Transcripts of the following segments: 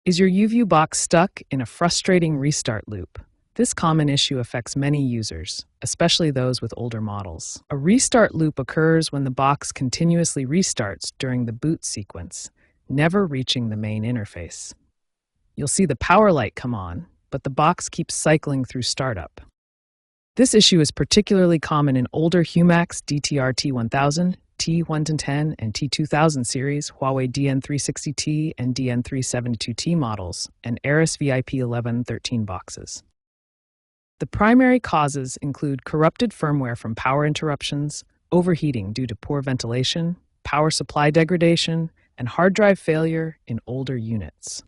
Is your YouView box stuck in a frustrating restart loop? This common issue affects many users, especially those with older models. A restart loop occurs when the box continuously restarts during the boot sequence, never reaching the main interface. You'll see the power light come on, but the box keeps cycling through startup. This issue is particularly common in older Humax DTR T1000, T110 and T2000 series, Huawei DN360T and DN372T models, and Aris VIP 1113 boxes. The primary causes include corrupted firmware from power interruptions, overheating due to poor ventilation, power supply degradation, and hard drive failure in older units.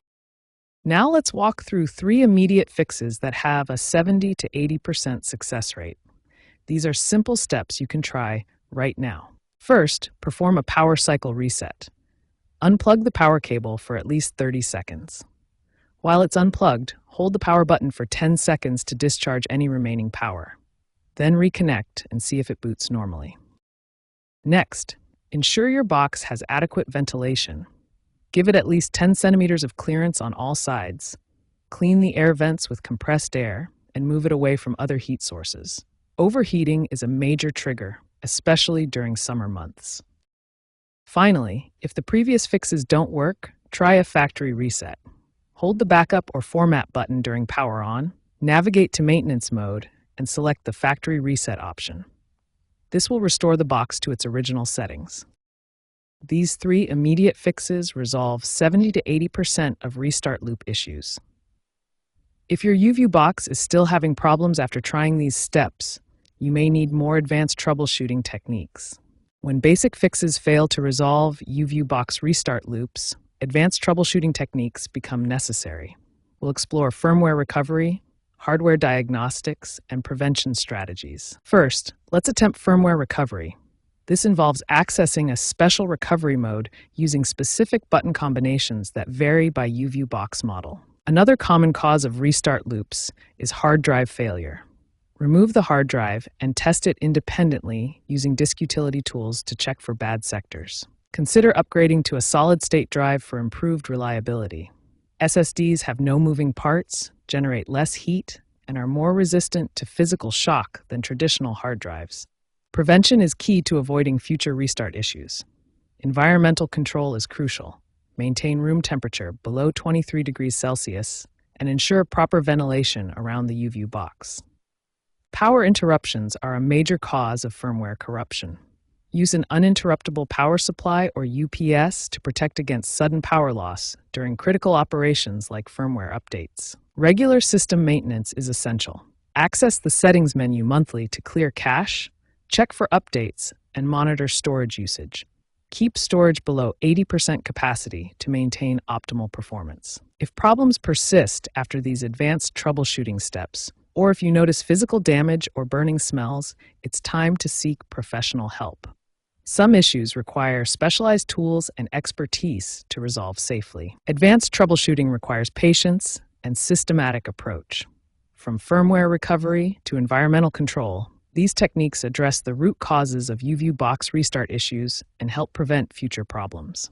Now let's walk through 3 immediate fixes that have a 70 to 80% success rate. These are simple steps you can try right now. First, perform a power cycle reset. Unplug the power cable for at least 30 seconds. While it's unplugged, hold the power button for 10 seconds to discharge any remaining power. Then reconnect and see if it boots normally. Next, ensure your box has adequate ventilation. Give it at least 10 centimeters of clearance on all sides. Clean the air vents with compressed air and move it away from other heat sources. Overheating is a major trigger, especially during summer months. Finally, if the previous fixes don't work, try a factory reset. Hold the backup or format button during power on, navigate to maintenance mode, and select the factory reset option. This will restore the box to its original settings. These 3 immediate fixes resolve 70 to 80% of restart loop issues. If your YouView box is still having problems after trying these steps, you may need more advanced troubleshooting techniques. When basic fixes fail to resolve YouView box restart loops, advanced troubleshooting techniques become necessary. We'll explore firmware recovery, hardware diagnostics, and prevention strategies. First, let's attempt firmware recovery. This involves accessing a special recovery mode using specific button combinations that vary by YouView box model. Another common cause of restart loops is hard drive failure. Remove the hard drive and test it independently using disk utility tools to check for bad sectors. Consider upgrading to a solid-state drive for improved reliability. SSDs have no moving parts, generate less heat, and are more resistant to physical shock than traditional hard drives. Prevention is key to avoiding future restart issues. Environmental control is crucial. Maintain room temperature below 23 degrees Celsius and ensure proper ventilation around the YouView box. Power interruptions are a major cause of firmware corruption. Use an uninterruptible power supply or UPS to protect against sudden power loss during critical operations like firmware updates. Regular system maintenance is essential. Access the settings menu monthly to clear cache, check for updates, and monitor storage usage. Keep storage below 80% capacity to maintain optimal performance. If problems persist after these advanced troubleshooting steps, or if you notice physical damage or burning smells, it's time to seek professional help. Some issues require specialized tools and expertise to resolve safely. Advanced troubleshooting requires patience and systematic approach. From firmware recovery to environmental control, these techniques address the root causes of YouView box restart issues and help prevent future problems.